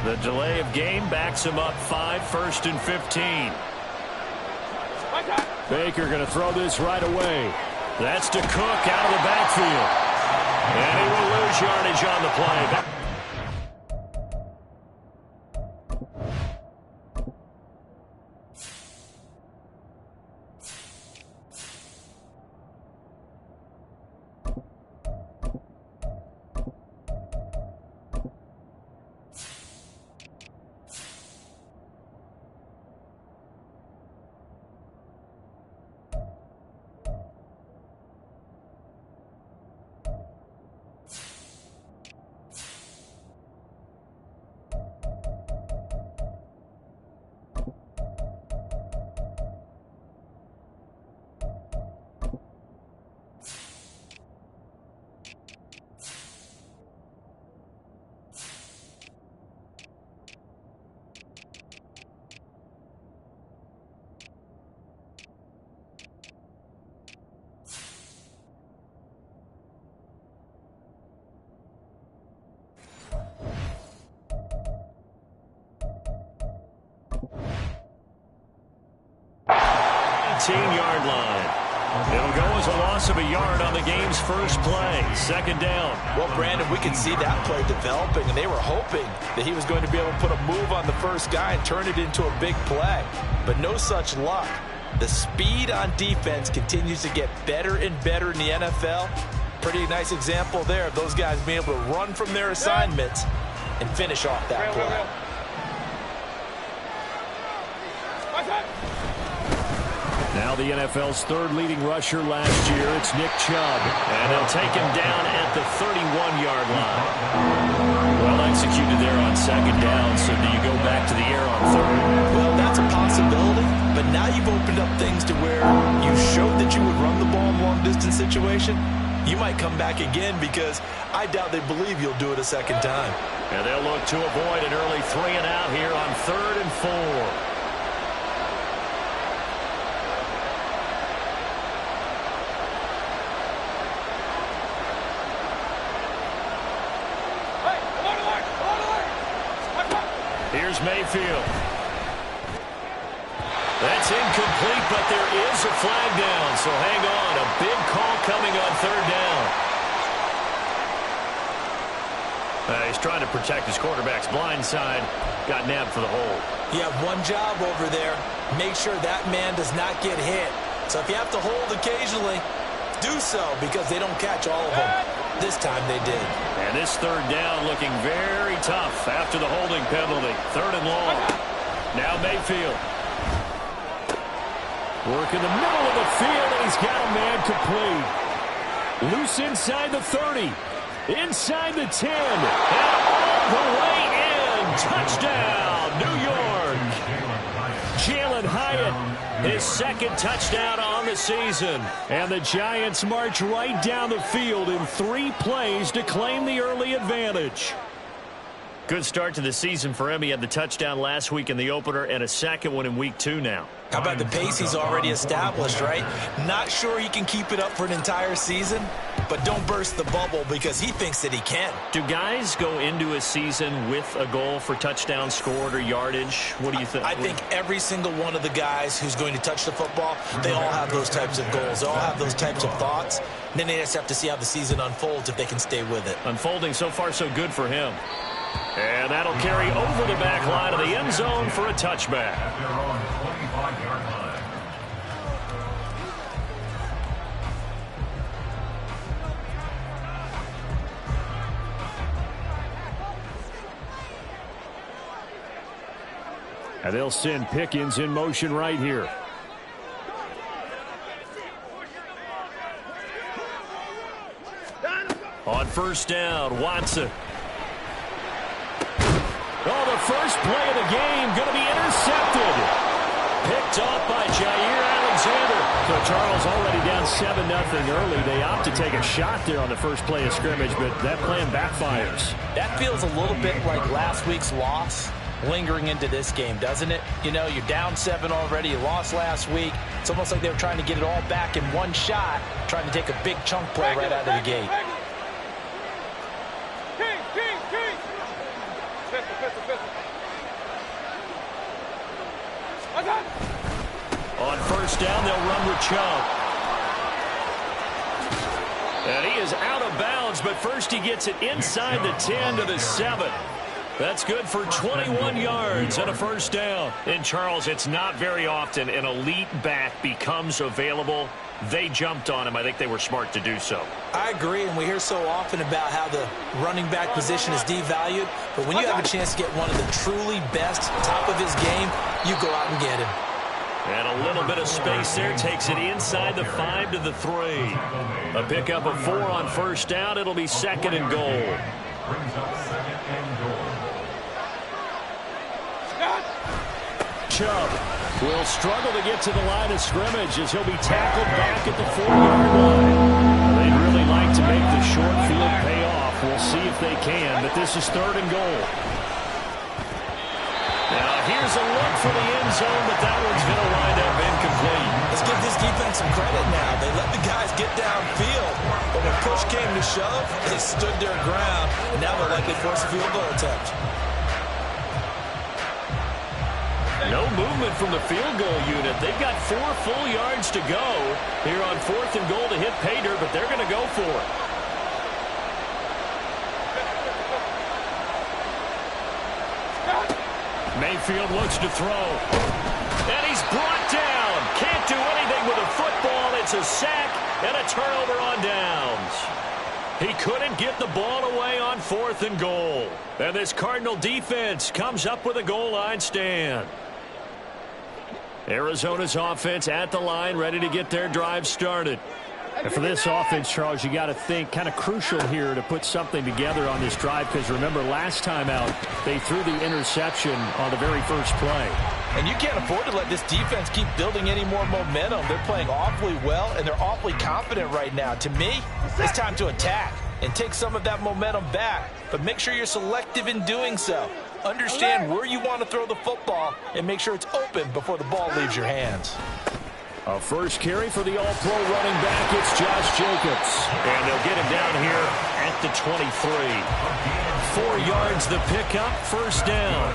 The delay of game backs him up 5, 1st and 15. Baker going to throw this right away. That's to Cook out of the backfield. And he will lose yardage on the play. Yard line. It'll go as a loss of a yard on the game's first play. 2nd down. Well, Brandon, we can see that play developing, and they were hoping that he was going to be able to put a move on the first guy and turn it into a big play. But no such luck. The speed on defense continues to get better and better in the NFL. Pretty nice example there of those guys being able to run from their assignments and finish off that play. Now the NFL's 3rd leading rusher last year. It's Nick Chubb. And they'll take him down at the 31-yard line. Well executed there on 2nd down. So do you go back to the air on 3rd? Well, that's a possibility. But now you've opened up things to where you showed that you would run the ball in a long-distance situation. You might come back again because I doubt they believe you'll do it a 2nd time. And they'll look to avoid an early 3-and-out here on 3rd and 4. Here's Mayfield. That's incomplete, but there is a flag down, so hang on. A big call coming on 3rd down. He's trying to protect his quarterback's blind side. Got nabbed for the hold. You have one job over there. Make sure that man does not get hit. So if you have to hold occasionally, do so because they don't catch all of them. This time they did. And this 3rd down looking very tough after the holding penalty. 3rd and long. Now Mayfield. Work in the middle of the field, and he's got a man complete. Loose inside the 30. Inside the 10. And all the way in. Touchdown, New York. Jalen Hyatt, his 2nd touchdown on the season. And the Giants march right down the field in 3 plays to claim the early advantage. Good start to the season for him. He had the touchdown last week in the opener and a 2nd one in week 2 now. How about the pace he's already established, right? Not sure he can keep it up for an entire season, but don't burst the bubble because he thinks that he can. Do guys go into a season with a goal for touchdown scored or yardage? What do you think? I think every single one of the guys who's going to touch the football, they all have those types of goals. They all have those types of thoughts. And then they just have to see how the season unfolds if they can stay with it. Unfolding so far so good for him. And that'll carry over the back line of the end zone for a touchback. And they'll send Pickens in motion right here. On 1st down, Watson. Oh, the first play of the game going to be intercepted. Picked off by Jair Alexander. So Charles already down 7-0 early. They opt to take a shot there on the first play of scrimmage, but that plan backfires. That feels a little bit like last week's loss lingering into this game, doesn't it? You know, you're down 7 already. You lost last week. It's almost like they were trying to get it all back in one shot, trying to take a big chunk play right out of the gate. Pistol. first down. They'll run with Chubb. And he is out of bounds, but first he gets it inside the 10 to the 7. That's good for 21 yards and a first down. And, Charles, it's not very often an elite back becomes available. They jumped on him. I think they were smart to do so. I agree, and we hear so often about how the running back position is devalued. But when you have a chance to get one of the truly best, top of his game, you go out and get him. And a little bit of space there takes it inside the 5 to the 3. A pickup of 4 on first down. It'll be second and goal. Chubb will struggle to get to the line of scrimmage as he'll be tackled back at the 4-yard line. They'd really like to make the short field pay off. We'll see if they can, but this is third and goal. Now here's a look for the end zone, but that one's going to wind up incomplete. Let's give this defense some credit now. They let the guys get downfield, but when push came to shove, they stood their ground, and now they're likely force a field goal attempt. No movement from the field goal unit. They've got 4 full yards to go here on fourth and goal to hit pay dirt, but they're going to go for it. Mayfield looks to throw. And he's brought down. Can't do anything with a football. It's a sack and a turnover on downs. He couldn't get the ball away on fourth and goal. And this Cardinal defense comes up with a goal line stand. Arizona's offense at the line, ready to get their drive started. And for this offense, Charles, you got to think kind of crucial here to put something together on this drive, because remember last time out they threw the interception on the very first play. And you can't afford to let this defense keep building any more momentum. They're playing awfully well, and they're awfully confident right now. To me, it's time to attack and take some of that momentum back, but make sure you're selective in doing so. Understand where you want to throw the football and make sure it's open before the ball leaves your hands. A first carry for the all-pro running back. It's Josh Jacobs. And they'll get him down here at the 23. 4 yards the pickup, first down.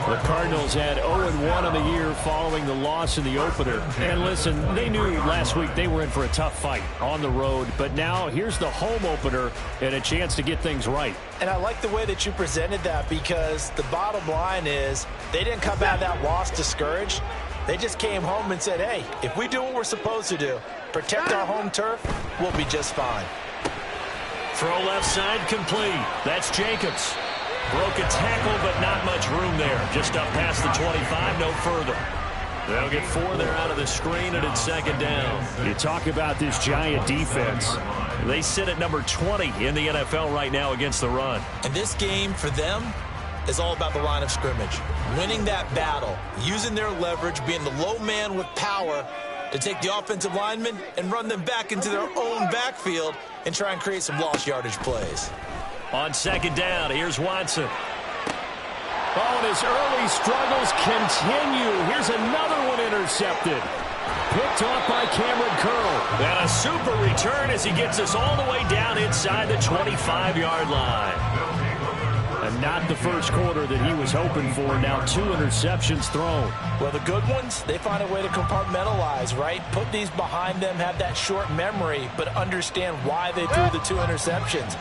The Cardinals had 0-1 on the year following the loss in the opener. And listen, they knew last week they were in for a tough fight on the road. But now here's the home opener and a chance to get things right. And I like the way that you presented that, because the bottom line is they didn't come out of that loss discouraged. They just came home and said, hey, if we do what we're supposed to do, protect our home turf, we'll be just fine. Throw left side complete. That's Jacobs. Broke a tackle, but not much room there. Just up past the 25, no further. They'll get 4 there out of the screen, and it's second down. You talk about this Giant defense. They sit at number 20 in the NFL right now against the run. And this game for them is all about the line of scrimmage. Winning that battle, using their leverage, being the low man with power to take the offensive linemen and run them back into their own backfield and try and create some lost yardage plays. On second down, here's Watson. Oh, and his early struggles continue. Here's another one intercepted. Picked off by Cameron Curl. And a super return as he gets us all the way down inside the 25-yard line. And not the first quarter that he was hoping for. Now 2 interceptions thrown. Well, the good ones, they find a way to compartmentalize, right? Put these behind them, have that short memory, but understand why they threw the 2 interceptions.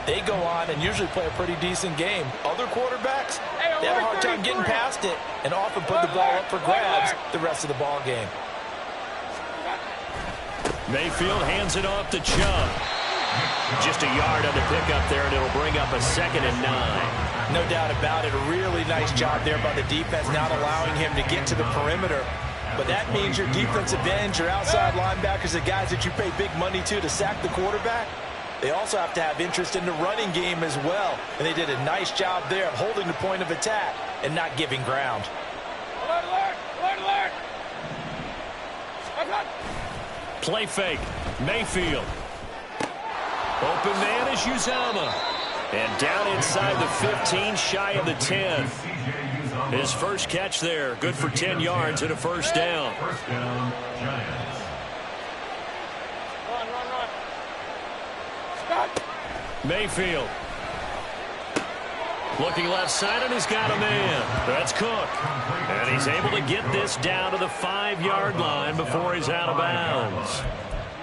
They go on and usually play a pretty decent game. Other quarterbacks, they have a hard time getting past it and often put the ball up for grabs the rest of the ball game. Mayfield hands it off to Chubb. Just a yard on the pickup there, and it'll bring up a 2nd and 9. No doubt about it. A really nice job there by the defense, not allowing him to get to the perimeter. But that means your defensive ends, your outside linebackers, the guys that you pay big money to sack the quarterback, they also have to have interest in the running game as well. And they did a nice job there of holding the point of attack and not giving ground. Alert, alert, alert, alert. Play fake. Mayfield. Open man is Uzama. And down inside the 15, shy of the 10. His first catch there, good for 10 yards and a first down. Mayfield. Looking left side, and he's got a man. That's Cook. And he's able to get this down to the 5-yard line before he's out of bounds.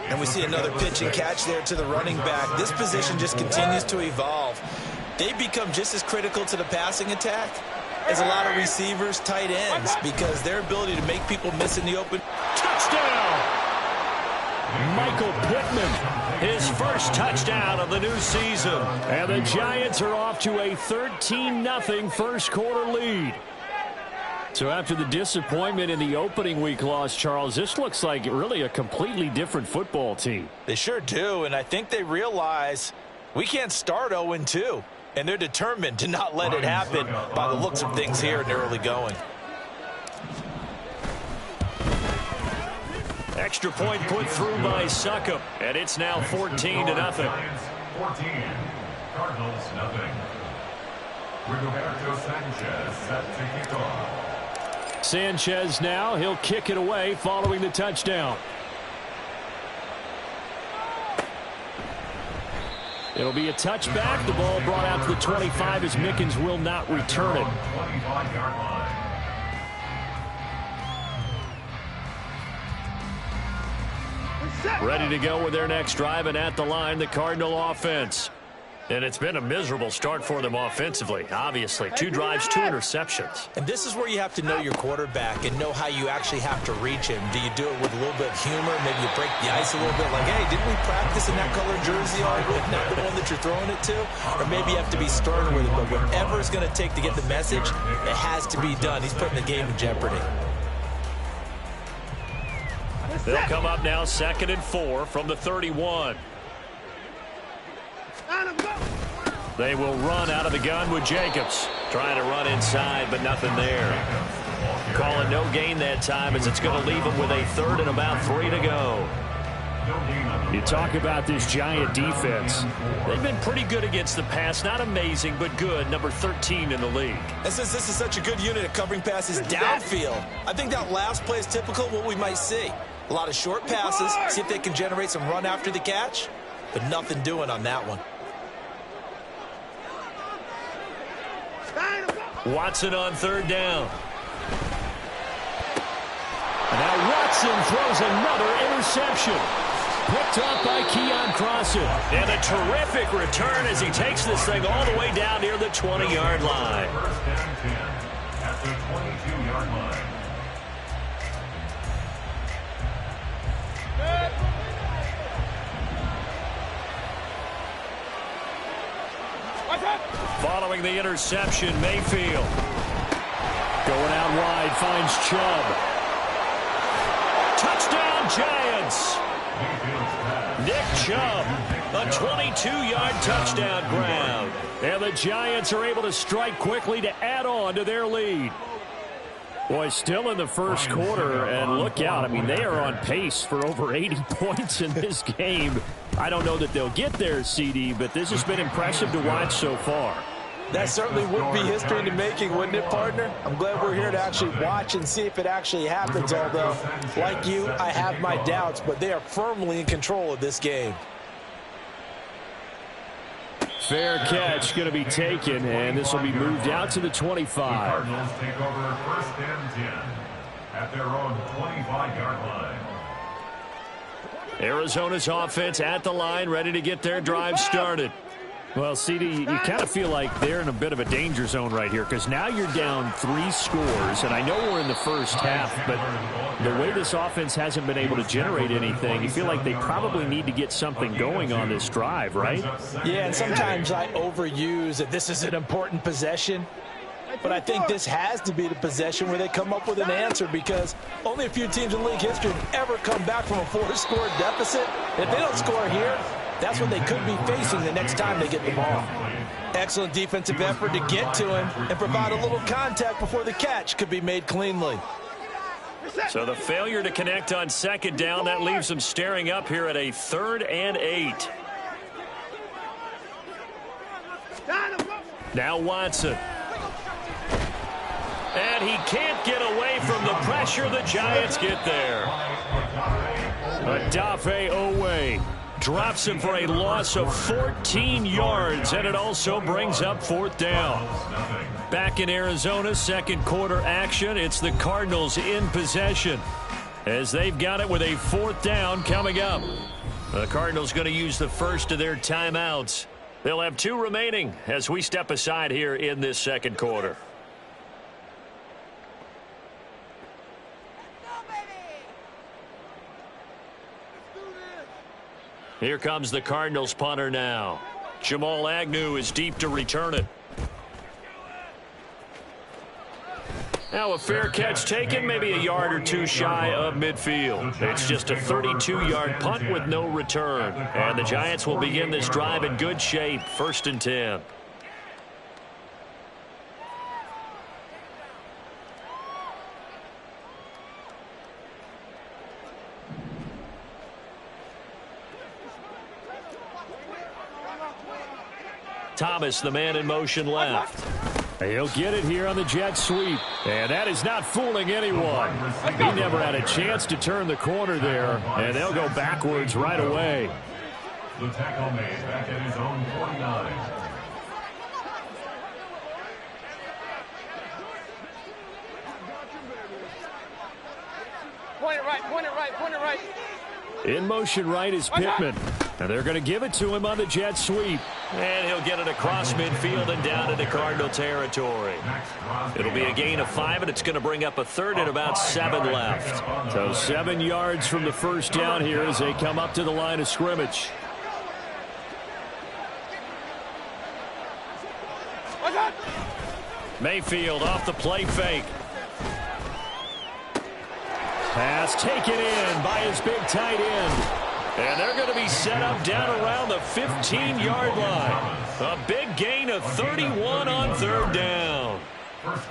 And we see another pitch and catch there to the running back. This position just continues to evolve. They become just as critical to the passing attack as a lot of receivers, tight ends, because their ability to make people miss in the open. Touchdown! Michael Pittman, his first touchdown of the new season. And the Giants are off to a 13-0 first quarter lead. So after the disappointment in the opening week loss, Charles, this looks like really a completely different football team. They sure do, and I think they realize we can't start 0-2, and they're determined to not let it happen by the looks of things here in the early going. Extra point put through by Succop, and it's now 14-0. 14, Cardinals nothing. Roberto Sanchez set to kick off. Sanchez now, he'll kick it away following the touchdown. It'll be a touchback. The ball brought out to the 25 as Mickens will not return it. 25-yard line. Ready to go with their next drive, and at the line, the Cardinal offense. And it's been a miserable start for them offensively, obviously. 2 drives, 2 interceptions. And this is where you have to know your quarterback and know how you actually have to reach him. Do you do it with a little bit of humor? Maybe you break the ice a little bit, like, hey, didn't we practice in that color jersey already? Not the one that you're throwing it to? Or maybe you have to be stern with him. But whatever it's going to take to get the message, it has to be done. He's putting the game in jeopardy. They'll come up now 2nd and 4 from the 31. They will run out of the gun with Jacobs. Trying to run inside, but nothing there. Calling no gain that time as it's going to leave them with a 3rd and about 3 to go. You talk about this Giant defense. They've been pretty good against the pass. Not amazing, but good. Number 13 in the league. And since this is such a good unit at covering passes downfield, I think that last play is typical of what we might see. A lot of short passes, see if they can generate some run after the catch, but nothing doing on that one. Watson on 3rd down. And now Watson throws another interception. Picked off by Keon Crossan. And a terrific return as he takes this thing all the way down near the 20-yard line. First down 10 at the 22-yard line. Following the interception, Mayfield. Going out wide, finds Chubb. Touchdown, Giants! Nick Chubb, a 22-yard touchdown grab. And the Giants are able to strike quickly to add on to their lead. Boy, still in the first quarter, and look out. I mean, they are on pace for over 80 points in this game. I don't know that they'll get there, CD, but this has been impressive to watch so far. That certainly would be history in the making, wouldn't it, partner? I'm glad we're here to actually watch and see if it actually happens, although, like you, I have my doubts, but they are firmly in control of this game. Fair catch going to be taken, and this will be moved out to the 25. The Cardinals take over 1st and 10 at their own 25-yard line. Arizona's offense at the line, ready to get their drive started. Well, CD, you kind of feel like they're in a bit of a danger zone right here because now you're down 3 scores, and I know we're in the first half, but the way this offense hasn't been able to generate anything, you feel like they probably need to get something going on this drive, right? Yeah, and sometimes I overuse that this is an important possession, but I think this has to be the possession where they come up with an answer because only a few teams in league history have ever come back from a 4-score deficit. If they don't score here, that's what they could be facing the next time they get the ball. Excellent defensive effort to get to him and provide a little contact before the catch could be made cleanly. So the failure to connect on 2nd down, that leaves them staring up here at a 3rd and 8. Now Watson. And he can't get away from the pressure. The Giants get there. Odafe Owe drops him for a loss of 14 yards, and it also brings up 4th down. Back in Arizona, second quarter action. It's the Cardinals in possession as they've got it with a 4th down coming up. The Cardinals going to use the first of their timeouts. They'll have 2 remaining as we step aside here in this second quarter. Here comes the Cardinals punter now. Jamal Agnew is deep to return it. Now a fair catch taken, maybe a yard or 2 shy of midfield. It's just a 32-yard punt with no return. And the Giants will begin this drive in good shape, 1st and 10. Thomas, the man in motion left. He'll get it here on the jet sweep. And that is not fooling anyone. He never had a chance to turn the corner there. And they'll go backwards right away. The tackle made back at his own 49. Point it right, point it right, point it right. In motion right is Pittman. And they're going to give it to him on the jet sweep. And he'll get it across midfield and down into Cardinal territory. It'll be a gain of 5, and it's going to bring up a 3rd and about 7 left. So 7 yards from the first down here as they come up to the line of scrimmage. Mayfield off the play fake. Pass taken in by his big tight end. And they're going to be set up down around the 15-yard line. A big gain of 31 on 3rd down.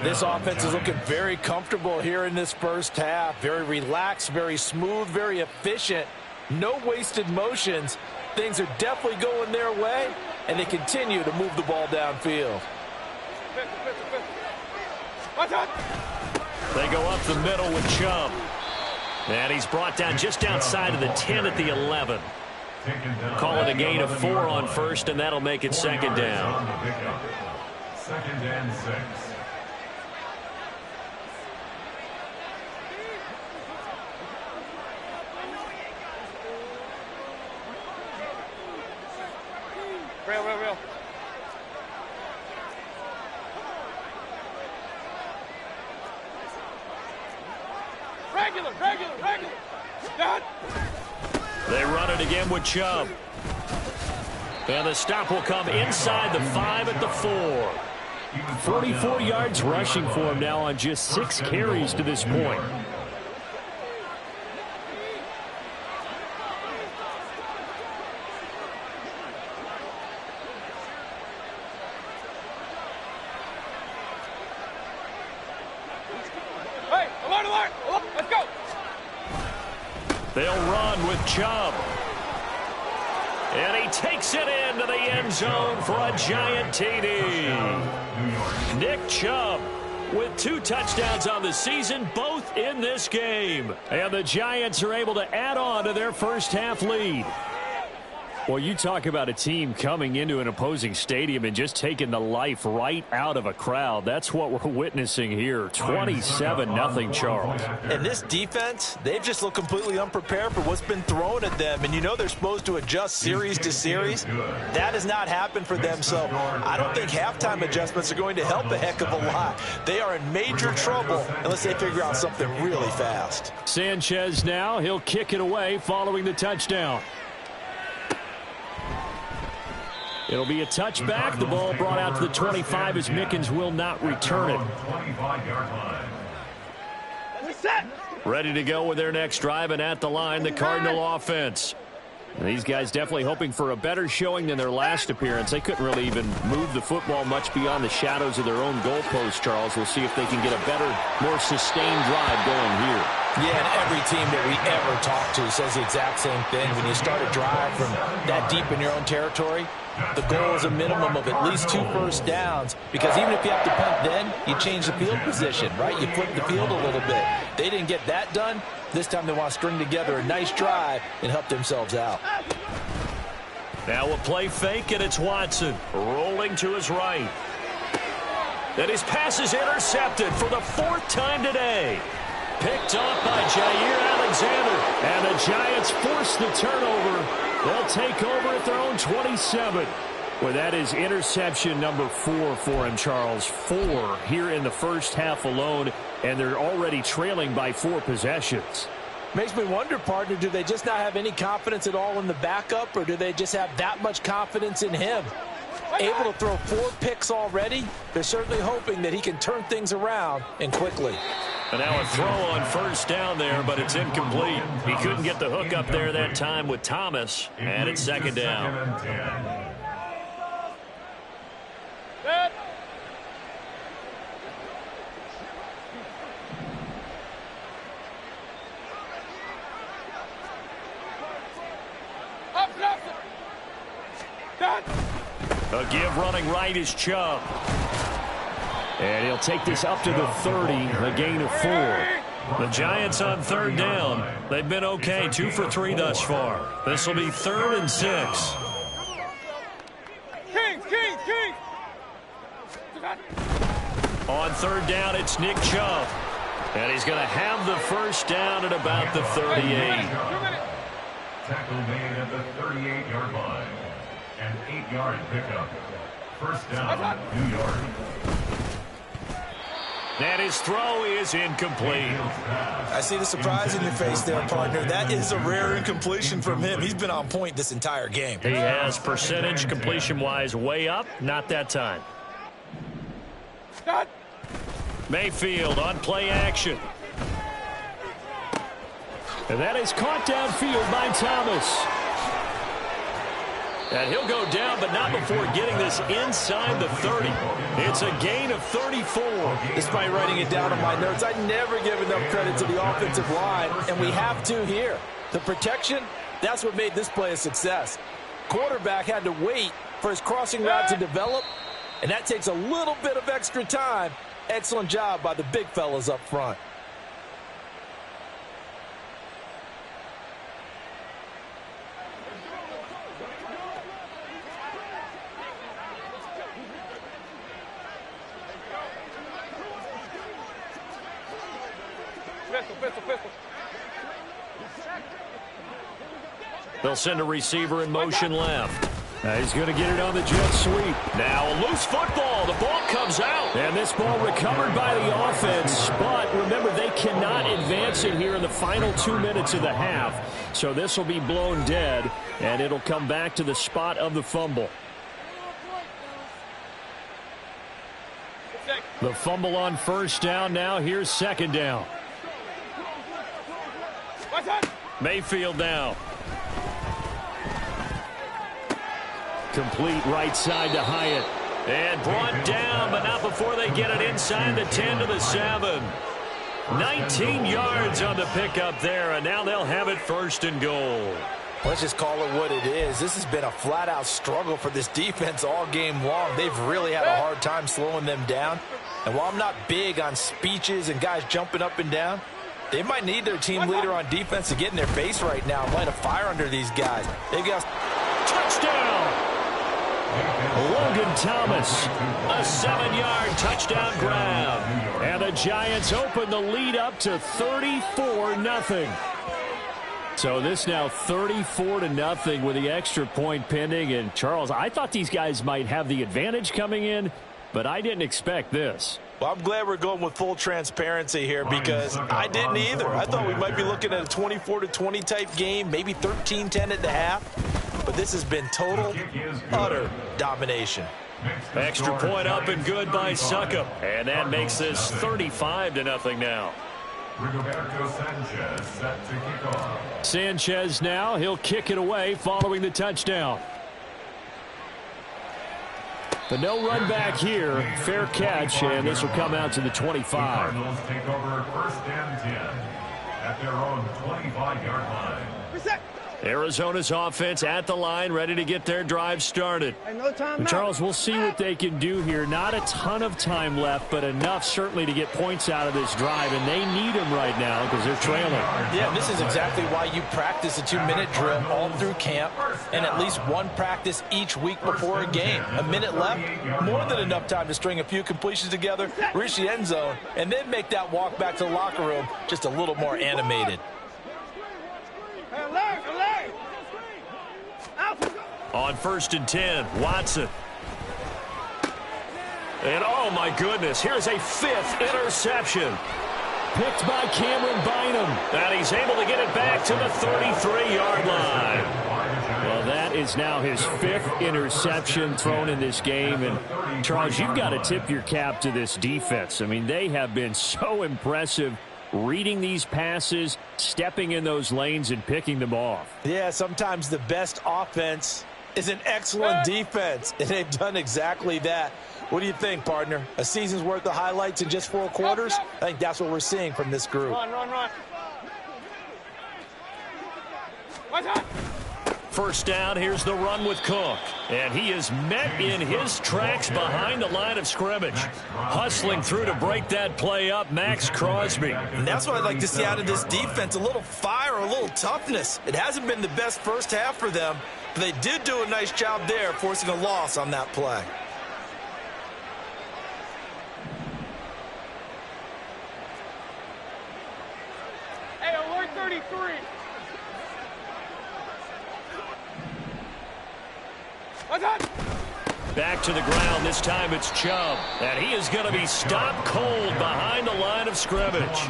This offense is looking very comfortable here in this first half. Very relaxed, very smooth, very efficient. No wasted motions. Things are definitely going their way, and they continue to move the ball downfield. They go up the middle with Chubb. And he's brought down just outside of the 10 at the 11. Call it a gain of 4 on 1st, and that'll make it 2nd down. 2nd and 6. Real. Regular. Done. They run it again with Chubb. And the stop will come inside the 5 at the 4. 44 yards rushing for him now on just 6 carries to this point. Hey, alert. Let's go. They'll run with Chubb. And he takes it into the end zone for a giant TD. Nick Chubb with 2 touchdowns on the season, both in this game. And the Giants are able to add on to their first half lead. Well, you talk about a team coming into an opposing stadium and just taking the life right out of a crowd. That's what we're witnessing here. 27-0, Charles. And this defense, they've just looked completely unprepared for what's been thrown at them. And you know they're supposed to adjust series to series. That has not happened for them. So I don't think halftime adjustments are going to help a heck of a lot. They are in major trouble unless they figure out something really fast. Sanchez now. He'll kick it away following the touchdown. It'll be a touchback. The ball brought out to the 25 as Mickens will not return it. Ready to go with their next drive, and at the line, the Cardinal offense. And these guys definitely hoping for a better showing than their last appearance. They couldn't really even move the football much beyond the shadows of their own goalpost, Charles. We'll see if they can get a better, more sustained drive going here. Yeah, and every team that we ever talk to says the exact same thing. When you start a drive from that deep in your own territory, the goal is a minimum of at least 2 first downs, because even if you have to punt then, you change the field position, right? You flip the field a little bit. They didn't get that done. This time they want to string together a nice drive and help themselves out. Now a play fake, and it's Watson rolling to his right. And his pass is intercepted for the 4th time today. Picked off by Jair Alexander. And the Giants force the turnover. They'll take over at their own 27. Well, that is interception number 4 for him, Charles. 4 here in the first half alone, and they're already trailing by 4 possessions. Makes me wonder, partner, do they just not have any confidence at all in the backup, or do they just have that much confidence in him? Able to throw 4 picks already, they're certainly hoping that he can turn things around and quickly. And now a throw on first down there, but it's incomplete. He couldn't get the hook up there that time with Thomas, and it's second down. A give running right is Chubb. And he'll take this up to the 30, a gain of 4. The Giants on 3rd down. They've been okay, 2 for 3 thus far. This will be 3rd and 6. Kings! On 3rd down, it's Nick Chubb. And he's going to have the first down at about the 38. Tackle made at the 38-yard line. An 8-yard pickup. First down, New York. And his throw is incomplete. I see the surprise in your face there, partner. That is a rare incompletion from him. He's been on point this entire game. He has percentage completion-wise way up, not that time. Mayfield on play action. And that is caught downfield by Thomas. And he'll go down, but not before getting this inside the 30. It's a gain of 34. Despite writing it down on my notes, I never give enough credit to the offensive line, and we have to here. The protection, that's what made this play a success. Quarterback had to wait for his crossing route to develop, and that takes a little bit of extra time. Excellent job by the big fellas up front. Pistol. They'll send a receiver in motion left. He's going to get it on the jet sweep. Now a loose football. The ball comes out. And this ball recovered by the offense. But remember, they cannot advance it here in the final 2 minutes of the half. So this will be blown dead, and it'll come back to the spot of the fumble. The fumble on first down now. Here's second down. Mayfield now. Complete right side to Hyatt. And brought down, but not before they get it inside the 10 to the 7. 19 yards on the pickup there, and now they'll have it 1st and goal. Let's just call it what it is. This has been a flat-out struggle for this defense all game long. They've really had a hard time slowing them down. And while I'm not big on speeches and guys jumping up and down, they might need their team leader on defense to get in their face right now and light a fire under these guys. They've got touchdown. Logan Thomas, a 7-yard touchdown grab. And the Giants open the lead up to 34-0. So this now 34-0 with the extra point pending. And Charles, I thought these guys might have the advantage coming in, but I didn't expect this. Well, I'm glad we're going with full transparency here because I didn't either. I thought we might be looking at a 24-20 type game, maybe 13-10 at the half. But this has been total, utter domination. Extra point up and good by Succop. And that makes this 35-0 now. Sanchez set to kick off. Sanchez now, he'll kick it away following the touchdown. But no run back here. Fair catch, and this will come out to the 25. The Cardinals take over 1st and 10 at their own 25-yard line. Arizona's offense at the line, ready to get their drive started. And Charles, we'll see what they can do here. Not a ton of time left, but enough certainly to get points out of this drive, and they need them right now because they're trailing. Yeah, this is exactly why you practice a 2-minute drill all through camp and at least one practice each week before a game. A minute left, more than enough time to string a few completions together, reach the end zone, and then make that walk back to the locker room just a little more animated. On 1st and 10, Watson. And oh my goodness, here's a 5th interception. Picked by Cameron Bynum. And he's able to get it back to the 33-yard line. Well, that is now his 5th interception thrown in this game. And, Charles, you've got to tip your cap to this defense. I mean, they have been so impressive reading these passes, stepping in those lanes, and picking them off. Yeah, sometimes the best offense is an excellent defense, and they've done exactly that. What do you think, partner? A season's worth of highlights in just 4 quarters? I think that's what we're seeing from this group. Run. Watch out. First down, here's the run with Cook. And he is met in his tracks behind the line of scrimmage. Hustling through to break that play up, Max Crosby. And that's what I'd like to see out of this defense, a little fire, a little toughness. It hasn't been the best first half for them, but they did do a nice job there, forcing a loss on that play. Hey, alert 33. Watch out. Back to the ground. This time it's Chubb. And he is going to be stopped cold behind the line of scrimmage.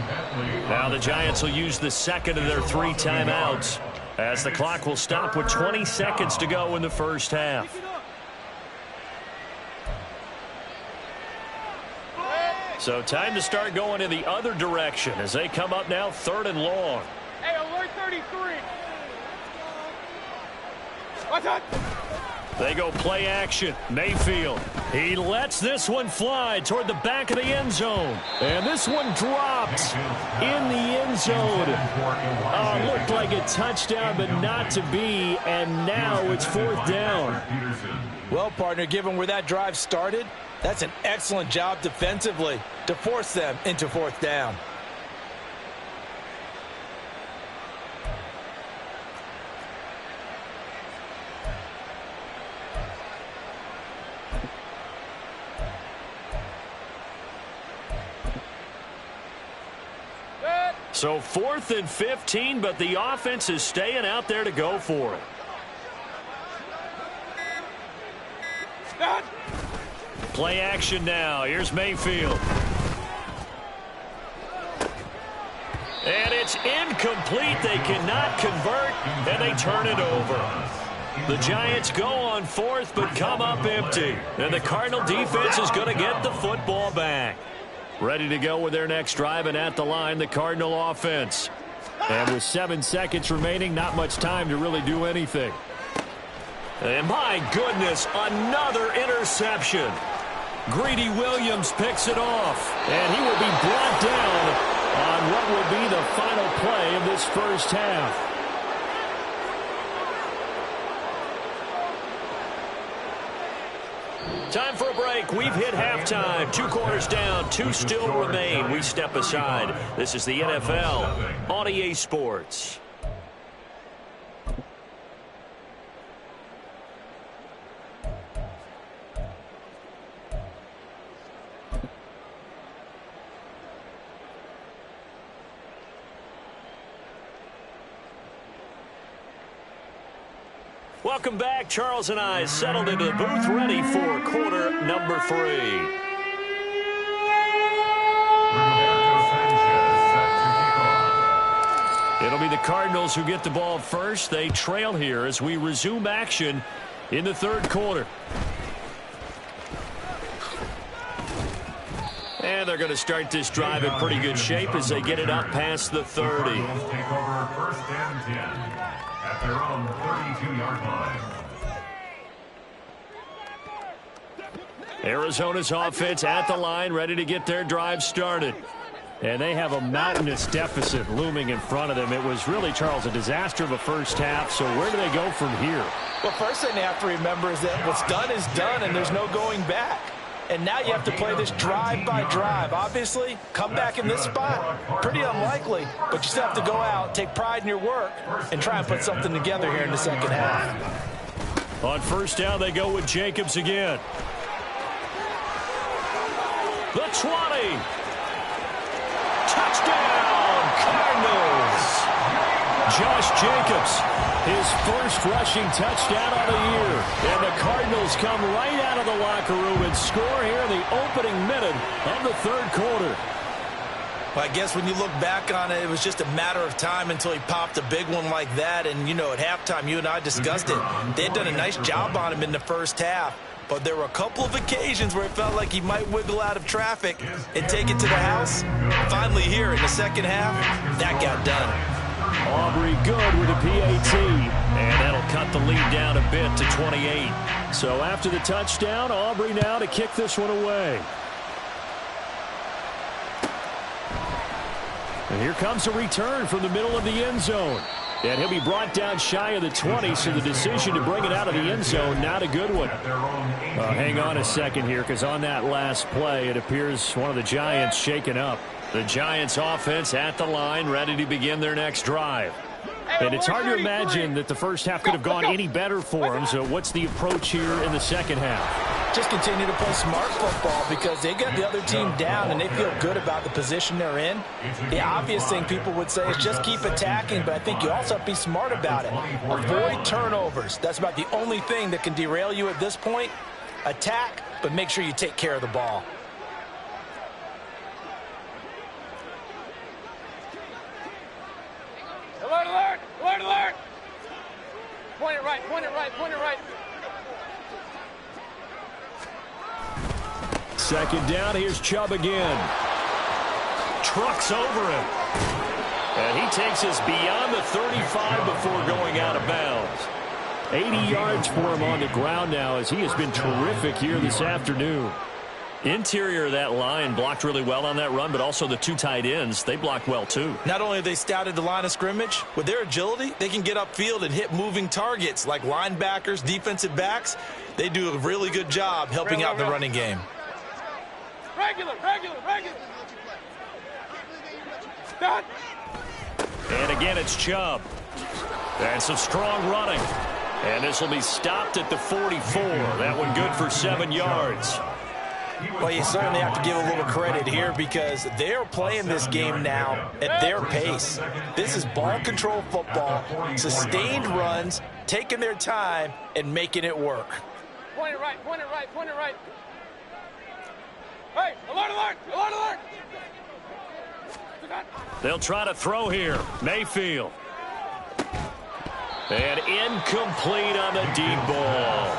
Now the Giants will use the second of their 3 timeouts as the clock will stop with 20 seconds to go in the first half. So time to start going in the other direction as they come up now 3rd and long. Hey, alert 33. Watch out. They go play action. Mayfield. He lets this one fly toward the back of the end zone. And this one dropped in the end zone. Looked like a touchdown, but not to be. And now it's 4th down. Well, partner, given where that drive started, that's an excellent job defensively to force them into 4th down. So 4th and 15, but the offense is staying out there to go for it. Play action now. Here's Mayfield. And it's incomplete. They cannot convert, and they turn it over. The Giants go on 4th, but come up empty. And the Cardinal defense is going to get the football back. Ready to go with their next drive, and at the line, the Cardinal offense. And with 7 seconds remaining, not much time to really do anything. And my goodness, another interception. Greedy Williams picks it off. And he will be brought down on what will be the final play of this first half. Time for a break. We've hit halftime. 2 quarters down. 2 still remain. We step aside. This is the NFL on EA Sports. Welcome back. Charles and I settled into the booth ready for quarter number 3. It'll be the Cardinals who get the ball first. They trail here as we resume action in the 3rd quarter. And they're going to start this drive in pretty good shape as they get it up past the 30. Take over 1st and 10 at their own 32-yard line. Arizona's offense at the line, ready to get their drive started. And they have a mountainous deficit looming in front of them. It was really, Charles, a disaster of a first half. So where do they go from here? Well, first thing they have to remember is that what's done is done, and there's no going back. And now you have to play this drive by drive. Obviously, come back in this spot, pretty unlikely, but you still have to go out, take pride in your work, and try and put something together here in the second half. On first down, they go with Jacobs again. The 20. Touchdown, Cardinals. Josh Jacobs, his first rushing touchdown of the year. And the Cardinals come right out of the locker room and score here in the opening minute of the third quarter. Well, I guess when you look back on it, it was just a matter of time until he popped a big one like that. And, you know, at halftime, you and I discussed it. They had done a nice job on him in the first half. But there were a couple of occasions where it felt like he might wiggle out of traffic and take it to the house. Finally here in the second half, that got done. Aubrey good with a PAT. And that'll cut the lead down a bit to 28. So after the touchdown, Aubrey now to kick this one away. And here comes a return from the middle of the end zone. And he'll be brought down shy of the 20, so the decision to bring it out of the end zone, not a good one. Hang on a second here, because on that last play, it appears one of the Giants shaken up. The Giants offense at the line, ready to begin their next drive. And it's hard to imagine that the first half could have gone any better for them. So what's the approach here in the second half? Just continue to play smart football because they got the other team down and they feel good about the position they're in. The obvious thing people would say is just keep attacking, but I think you also have to be smart about it. Avoid turnovers. That's about the only thing that can derail you at this point. Attack, but make sure you take care of the ball. Alert, alert! Alert, alert! Point it right, point it right, point it right. Second down, here's Chubb again. Trucks over him. And he takes us beyond the 35 before going out of bounds. 80 yards for him on the ground now as he has been terrific here this afternoon. Interior of that line blocked really well on that run, but also the two tight ends, they blocked well too. Not only have they scouted the line of scrimmage, with their agility, they can get upfield and hit moving targets like linebackers, defensive backs. They do a really good job helping out the running game. Regular, regular, regular. Done. And again, it's Chubb. And some strong running. And this will be stopped at the 44. That one good for 7 yards. Well, you certainly have to give a little credit here because they're playing this game now at their pace. This is ball control football, sustained runs, taking their time, and making it work. Point it right, point it right, point it right. Hey, alert, alert, alert, alert. They'll try to throw here. Mayfield. And incomplete on the deep ball.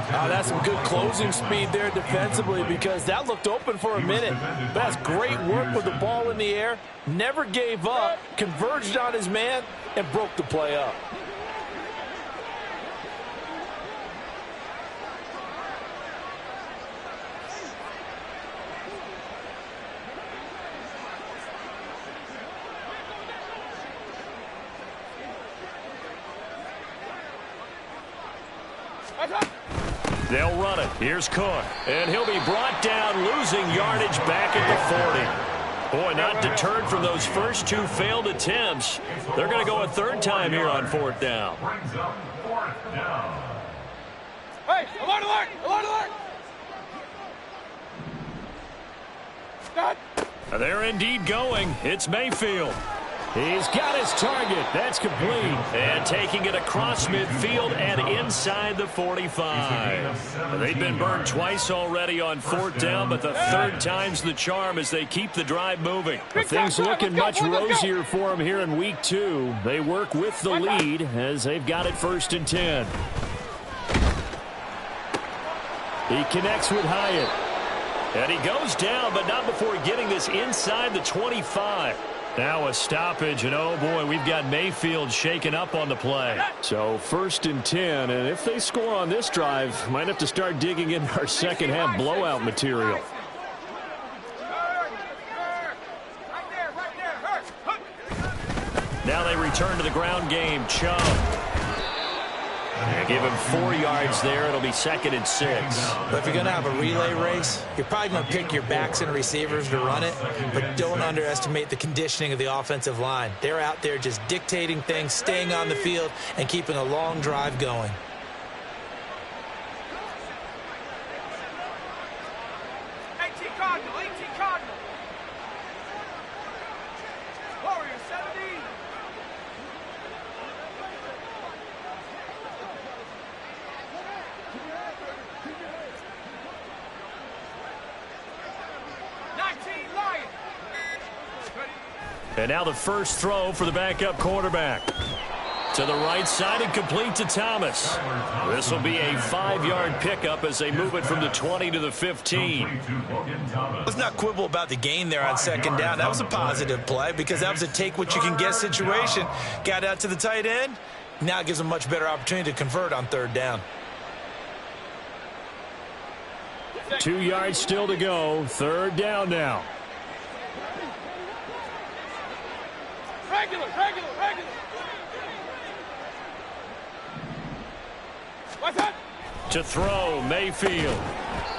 That's some good closing speed there defensively because that looked open for a minute. That's great work with the ball in the air. Never gave up, converged on his man, and broke the play up. They'll run it. Here's Cook. And he'll be brought down, losing yardage back at the 40. Boy, not deterred from those first two failed attempts. They're going to go a third time here on fourth down. Hey, alert, alert, alert, alert. Done. They're indeed going. It's Mayfield. He's got his target. That's complete. And taking it across midfield and inside the 45. They've been burned twice already on fourth down, but the third time's the charm as they keep the drive moving. Things looking much rosier for them here in week 2. They work with the lead as they've got it 1st and 10. He connects with Hyatt. And he goes down, but not before getting this inside the 25. Now a stoppage, and oh boy, we've got Mayfield shaken up on the play. So 1st and 10, and if they score on this drive, might have to start digging in our second half blowout material. return to the ground game. Chubb. Give him 4 yards there. It'll be 2nd and 6. But if you're going to have a relay race, you're probably going to pick your backs and receivers to run it, but don't underestimate the conditioning of the offensive line. They're out there just dictating things, staying on the field, and keeping a long drive going. And now the first throw for the backup quarterback. To the right side and complete to Thomas. This will be a 5-yard pickup as they move it from the 20 to the 15. Let's not quibble about the gain there on 2nd down. That was a positive play because that was a take-what-you-can-get situation. Got out to the tight end. Now it gives them a much better opportunity to convert on 3rd down. 2 yards still to go. 3rd down now. Regular. What's up? To throw, Mayfield.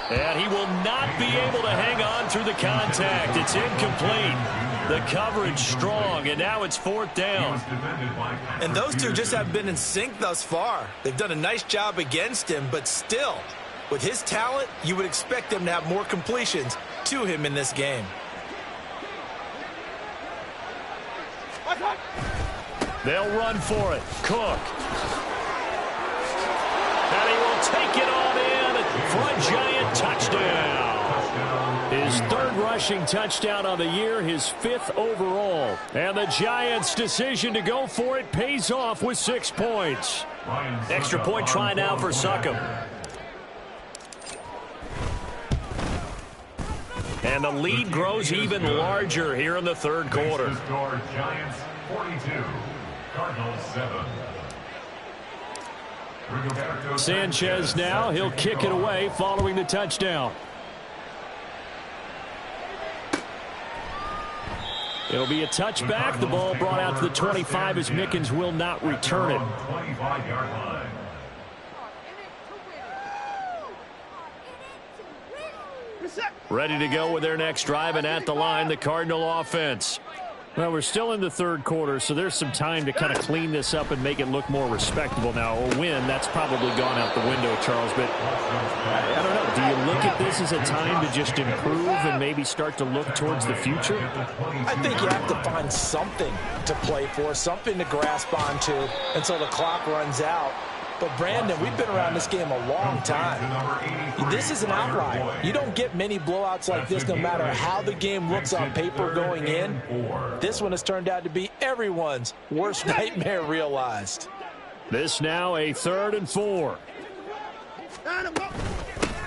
And he will not be able to hang on through the contact. It's incomplete. The coverage strong, and now it's 4th down. And those two just haven't been in sync thus far. They've done a nice job against him, but still, with his talent, you would expect them to have more completions to him in this game. They'll run for it. Cook. And he will take it on in for a Giant touchdown. His 3rd rushing touchdown on the year, his 5th overall. And the Giants' decision to go for it pays off with 6 points. Extra point try now for Succop. And the lead grows even larger here in the 3rd quarter. Giants 42, Cardinals 7. Sanchez now, he'll kick it away following the touchdown. It'll be a touchback. The ball brought out to the 25 as Mickens will not return it. 25-yard line. Ready to go with their next drive, and at the line, the Cardinal offense. Well, we're still in the 3rd quarter, so there's some time to kind of clean this up and make it look more respectable. Now, a win, that's probably gone out the window, Charles, but I don't know. Do you look at this as a time to just improve and maybe start to look towards the future? I think you have to find something to play for, something to grasp onto until the clock runs out. But, Brandon, we've been around this game a long time. This is an outlier. You don't get many blowouts like this no matter how the game looks on paper going in. This one has turned out to be everyone's worst nightmare realized. This now a 3rd and 4.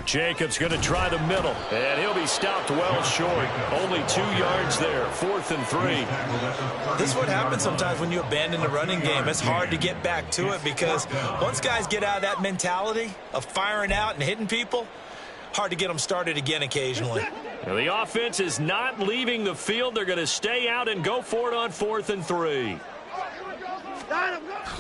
Jacobs going to try the middle, and he'll be stopped well short. Only 2 yards there, 4th and 3. This is what happens sometimes when you abandon the running game. It's hard to get back to it because once guys get out of that mentality of firing out and hitting people, hard to get them started again occasionally. Now, the offense is not leaving the field. They're going to stay out and go for it on 4th and 3.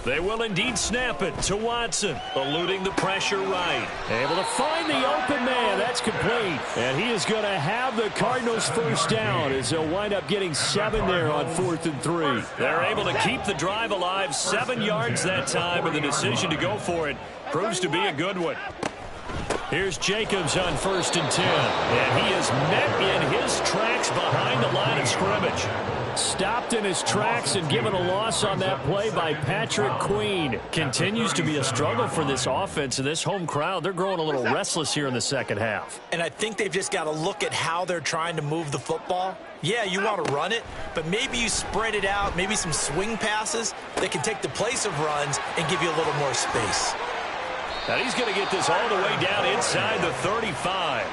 They will indeed snap it to Watson, eluding the pressure right. Able to find the open man. That's complete. And he is going to have the Cardinals' 1st down as they'll wind up getting 7 there on 4th and 3. They're able to keep the drive alive, 7 yards that time, and the decision to go for it proves to be a good one. Here's Jacobs on 1st and 10. And he is met in his tracks behind the line of scrimmage. Stopped in his tracks and given a loss on that play by Patrick Queen. Continues to be a struggle for this offense and this home crowd. They're growing a little restless here in the 2nd half. And I think they've just got to look at how they're trying to move the football. Yeah, you want to run it, but maybe you spread it out, maybe some swing passes that can take the place of runs and give you a little more space. Now he's going to get this all the way down inside the 35.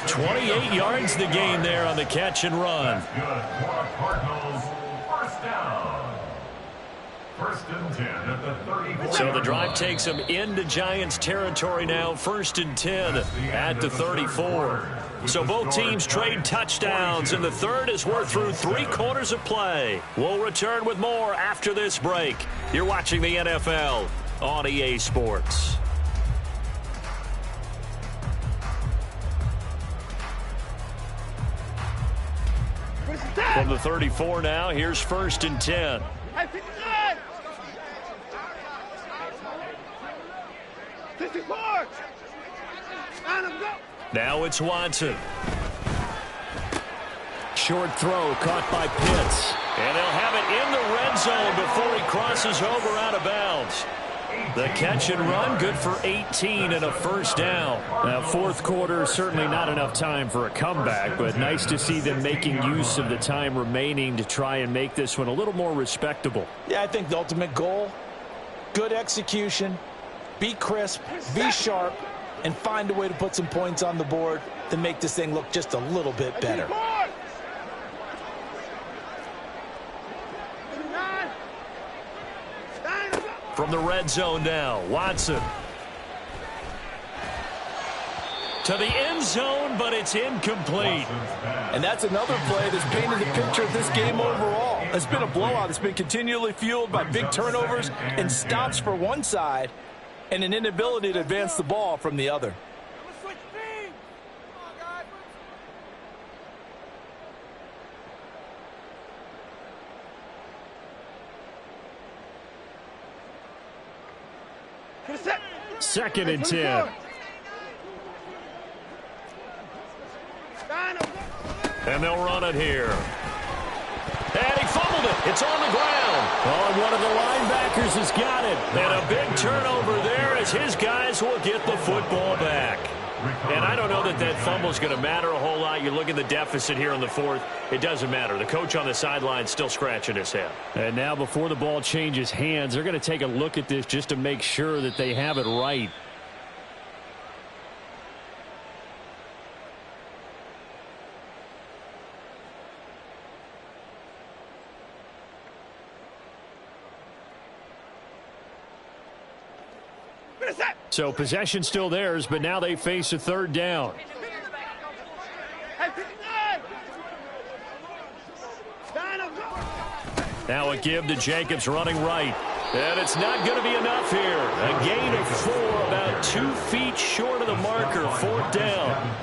28 yards the gain there on the catch and run. That's good for Cardinals. 1st down. First and 10 at the 34. So the drive takes them into Giants territory now. First and 10 at the 34. So both teams trade touchdowns, and the third as we're through 3 quarters of play. We'll return with more after this break. You're watching the NFL on EA Sports. From the 34 now, here's first and 10. Now it's Watson. Short throw caught by Pitts. And they'll have it in the red zone before he crosses over out of bounds. The catch and run, good for 18 and a first down. Now, fourth quarter, certainly not enough time for a comeback, but nice to see them making use of the time remaining to try and make this one a little more respectable. Yeah, I think the ultimate goal, good execution, be crisp, be sharp, and find a way to put some points on the board to make this thing look just a little bit better. From the red zone now, Watson. To the end zone, but it's incomplete. And that's another play that's painted the picture of this game overall. It's been a blowout. It's been continually fueled by big turnovers and stops for one side and an inability to advance the ball from the other. Second and 10. And they'll run it here. And he fumbled it. It's on the ground. Oh, and one of the linebackers has got it. And a big turnover there as his guys will get the football back. And I don't know that that fumble is going to matter a whole lot. You look at the deficit here in the fourth. It doesn't matter. The coach on the sideline still scratching his head. And now before the ball changes hands, they're going to take a look at this just to make sure that they have it right. So possession still theirs, but now they face a third down. Now a give to Jacobs running right. And it's not going to be enough here. A gain of 4, about 2 feet short of the marker, 4th down.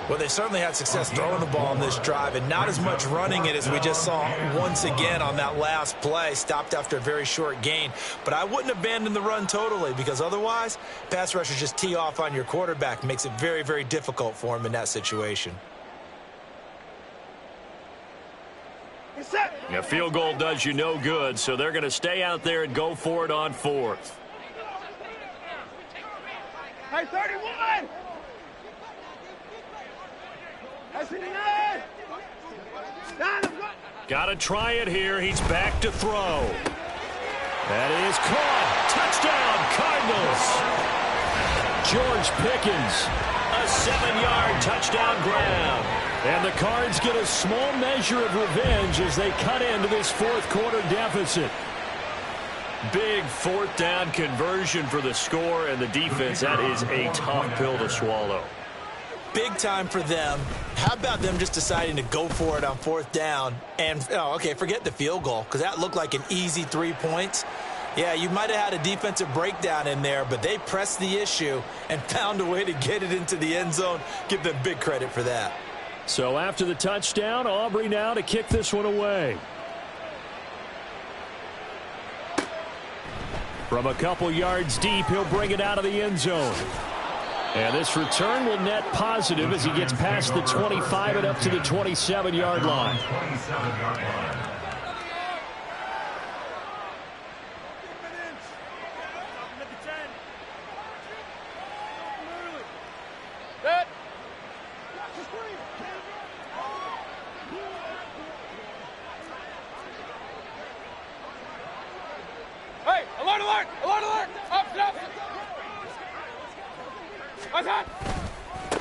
Well, they certainly had success throwing the ball on this drive and not as much running it as we just saw once again on that last play. Stopped after a very short gain. But I wouldn't abandon the run totally because otherwise, pass rushers just tee off on your quarterback. Makes it very, very difficult for him in that situation. A field goal does you no good, so they're going to stay out there and go for it on 4th. Hey, 31! Got to try it here. He's back to throw. That is caught. Touchdown, Cardinals. George Pickens, a 7-yard touchdown grab. And the Cards get a small measure of revenge as they cut into this fourth quarter deficit. Big 4th down conversion for the score, and the defense, that is a tough pill to swallow. Big time for them. How about them just deciding to go for it on 4th down? And, okay, forget the field goal, because that looked like an easy 3 points. Yeah, you might have had a defensive breakdown in there, but they pressed the issue and found a way to get it into the end zone. Give them big credit for that. So after the touchdown, Aubrey now to kick this one away. From a couple yards deep, he'll bring it out of the end zone. And this return will net positive as he gets past the 25 and up to the 27-yard line. Hey, alert, alert, alert, alert! Up, up!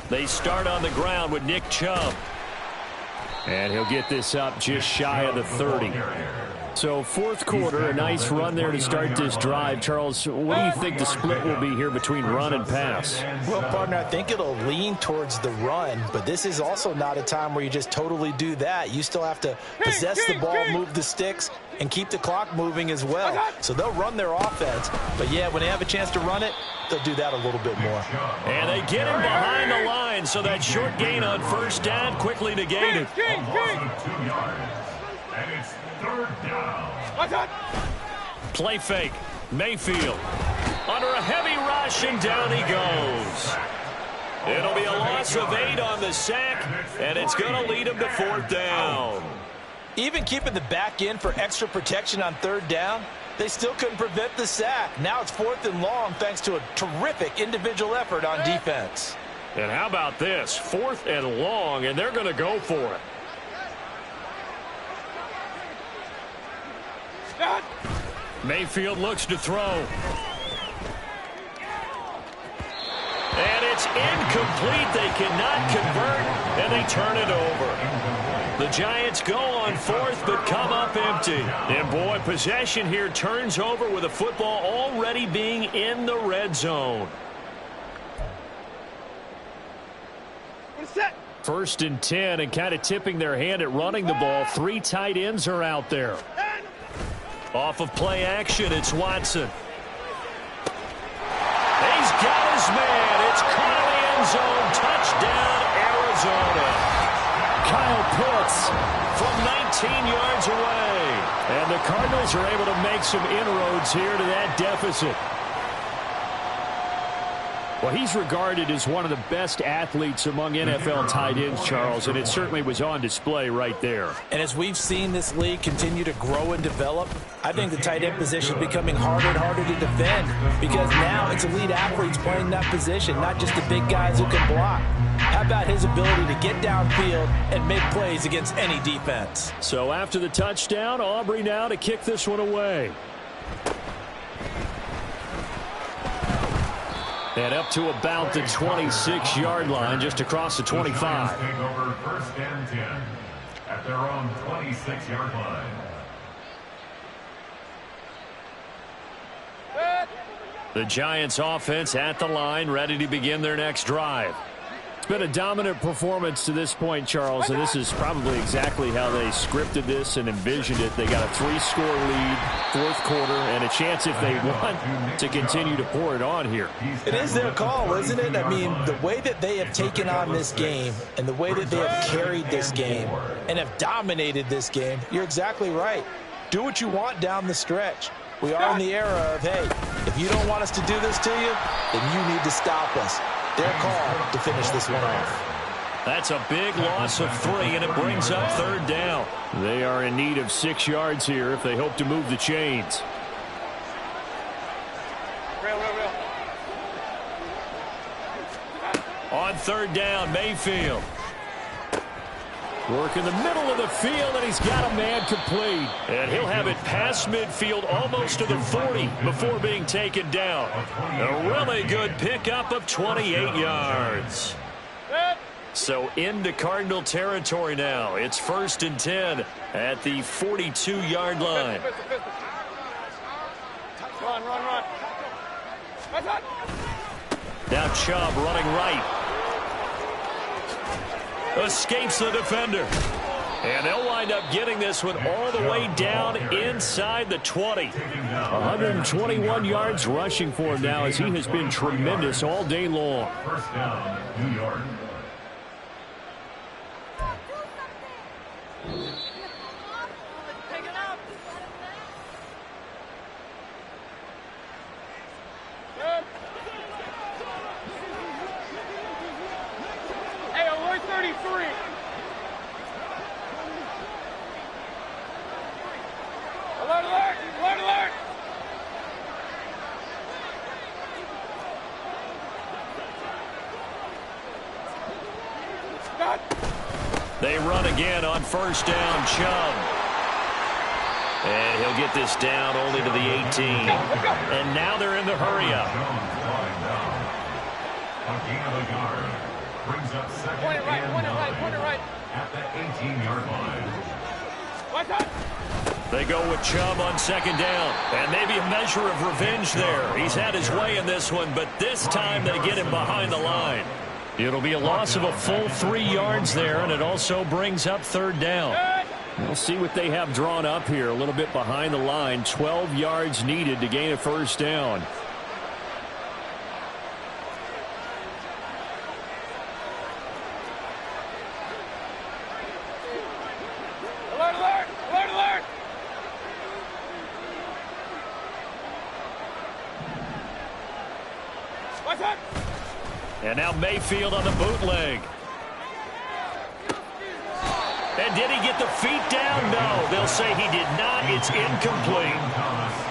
They start on the ground with Nick Chubb. And he'll get this up just shy of the 30. So fourth quarter, a nice run there to start this drive. Charles, what do you think the split will be here between run and pass? Well, partner, I think it'll lean towards the run, but this is also not a time where you just totally do that. You still have to possess the ball, move the sticks, and keep the clock moving as well. So they'll run their offense, but yeah, when they have a chance to run it, they'll do that a little bit more. And they get him behind the line, so that short gain on first down quickly negated. And it's third down. Play fake. Mayfield under a heavy rush, and down he goes. It'll be a loss of 8 on the sack, and it's going to lead him to fourth down. Even keeping the back in for extra protection on third down, they still couldn't prevent the sack. Now it's 4th and long thanks to a terrific individual effort on defense. And how about this? 4th and long, and they're going to go for it. Mayfield looks to throw. And it's incomplete. They cannot convert, and they turn it over. The Giants go on 4th, but come up empty. And, boy, possession here turns over with the football already being in the red zone. 1st and 10, and kind of tipping their hand at running the ball. 3 tight ends are out there. Off of play action, it's Watson. He's got his man. It's caught in the end zone. Touchdown, Arizona. Kyle Pitts from 19 yards away. And the Cardinals are able to make some inroads here to that deficit. Well, he's regarded as one of the best athletes among NFL tight ends, Charles, and it certainly was on display right there. And as we've seen this league continue to grow and develop, I think the tight end position is becoming harder and harder to defend because now it's elite athletes playing that position, not just the big guys who can block. How about his ability to get downfield and make plays against any defense? So after the touchdown, Aubrey now to kick this one away. And up to about the 26-yard line, just across the 25. Take over 1st and 10 at their own 26-yard line. The Giants offense at the line, ready to begin their next drive. It's been a dominant performance to this point, Charles, and this is probably exactly how they scripted this and envisioned it. They got a 3-score lead, 4th quarter, and a chance if they want to continue to pour it on here. It is their call, isn't it? I mean, the way that they have taken on this game and the way that they have carried this game and have dominated this game, you're exactly right. Do what you want down the stretch. We are in the era of, hey, if you don't want us to do this to you, then you need to stop us. Their call to finish this one off. That's a big loss of 3, and it brings up 3rd down. They are in need of 6 yards here if they hope to move the chains. On 3rd down, Mayfield. Work in the middle of the field, and he's got a man complete. And he'll have it past midfield almost to the 40 before being taken down. A really good pickup of 28 yards. So into Cardinal territory now. It's 1st and 10 at the 42-yard line. Run. Now Chubb running right. Escapes the defender. And they'll wind up getting this one all the way down inside the 20. 121 yards rushing for him now as he has been tremendous all day long. 1st down, New York. Hey, alert 33. Alert. They run again on 1st down, Chubb. And he'll get this down only to the 18. And now they're in the hurry-up. A gain of a yard. Brings up 2nd Point it right. at the 18-yard line. They go with Chubb on second down. And maybe a measure of revenge there. He's had his way in this one, but this time they get him behind the line. It'll be a loss of a full 3 yards there, and it also brings up third down. We'll see what they have drawn up here. A little bit behind the line. 12 yards needed to gain a first down. Alert, alert! Alert, alert! Watch out! And now Mayfield on the bootleg. And did he get the feet down? No, they'll say he did not. It's incomplete.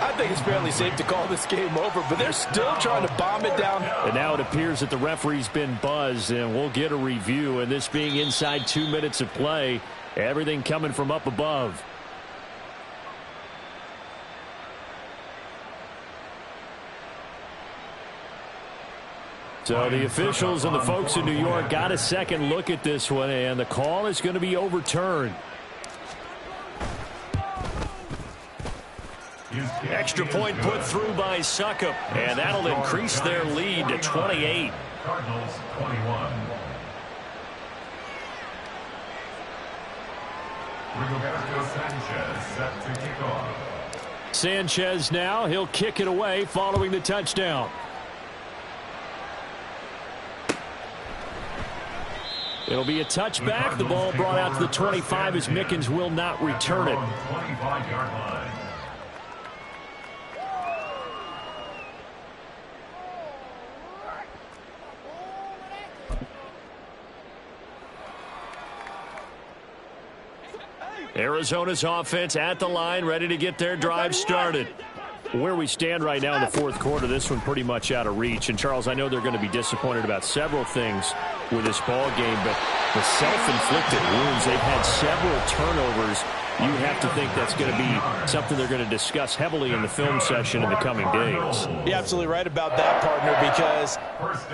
I think it's fairly safe to call this game over, but they're still trying to bomb it down. And now it appears that the referee's been buzzed, and we'll get a review. And this being inside 2 minutes of play, everything coming from up above. So the officials and the folks in New York got a second look at this one, and the call is going to be overturned. Extra point put through by Succop, and that'll increase their lead to 28. Cardinals 21. Rigoberto Sanchez set to kick off. Sanchez now, he'll kick it away following the touchdown. It'll be a touchback. The ball brought out to the 25 as Mickens will not return it. 25-yard line. Arizona's offense at the line, ready to get their drive started. Where we stand right now in the fourth quarter, this one pretty much out of reach. And, Charles, I know they're going to be disappointed about several things with this ball game, but the self-inflicted wounds, they've had several turnovers. You have to think that's going to be something they're going to discuss heavily in the film session in the coming days. You're absolutely right about that, partner, because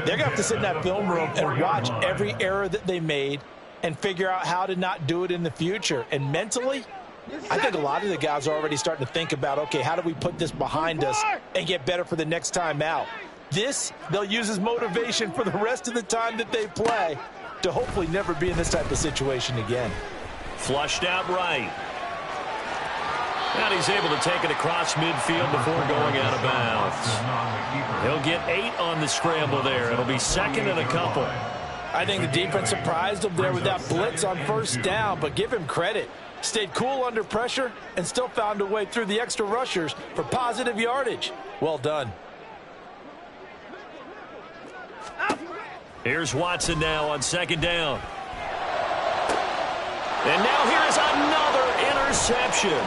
they're going to have to sit in that film room and watch every error that they made and figure out how to not do it in the future. And mentally, I think a lot of the guys are already starting to think about, okay, how do we put this behind us and get better for the next time out? This, they'll use as motivation for the rest of the time that they play to hopefully never be in this type of situation again. Flushed out right. And he's able to take it across midfield before going out of bounds. He'll get 8 on the scramble there. It'll be second and a couple. I think the defense surprised him there with that blitz on first down, but give him credit. Stayed cool under pressure and still found a way through the extra rushers for positive yardage. Well done. Here's Watson now on second down. And now here is another interception.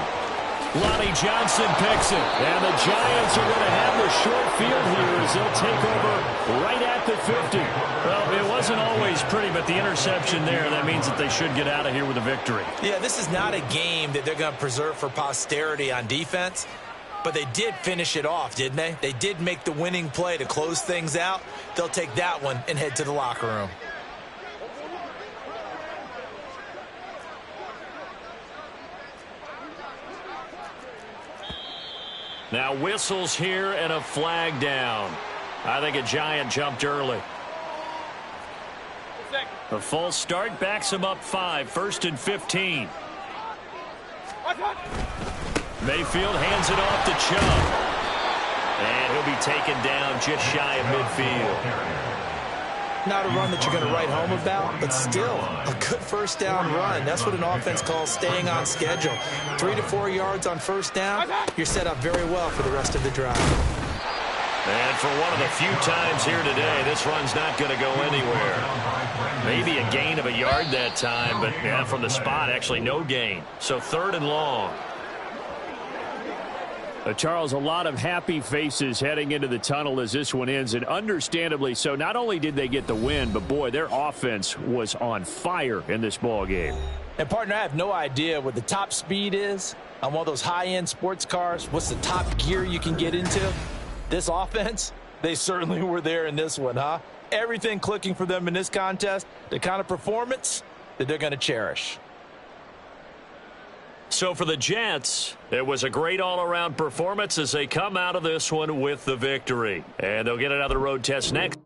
Lonnie Johnson picks it. And the Giants are going to have the short field here as they'll take over right at the 50. Well, it wasn't always pretty, but the interception there, that means that they should get out of here with a victory. Yeah, this is not a game that they're going to preserve for posterity on defense, but they did finish it off, didn't they? They did make the winning play to close things out. They'll take that one and head to the locker room. Now whistles here and a flag down. I think a Giant jumped early. A false start backs him up 5, 1st and 15. Mayfield hands it off to Chubb. And he'll be taken down just shy of midfield. Not a run that you're going to write home about, but still a good first down run. That's what an offense calls staying on schedule. 3 to 4 yards on first down, you're set up very well for the rest of the drive. And for one of the few times here today, this run's not going to go anywhere. Maybe a gain of a yard that time, but yeah, from the spot, actually no gain. So 3rd and long. Charles, a lot of happy faces heading into the tunnel as this one ends, and understandably so. Not only did they get the win, but, boy, their offense was on fire in this ball game. And, partner, I have no idea what the top speed is on one of those high-end sports cars. What's the top gear you can get into? This offense, they certainly were there in this one, huh? Everything clicking for them in this contest, the kind of performance that they're going to cherish. So for the Jets, it was a great all-around performance as they come out of this one with the victory. And they'll get another road test next.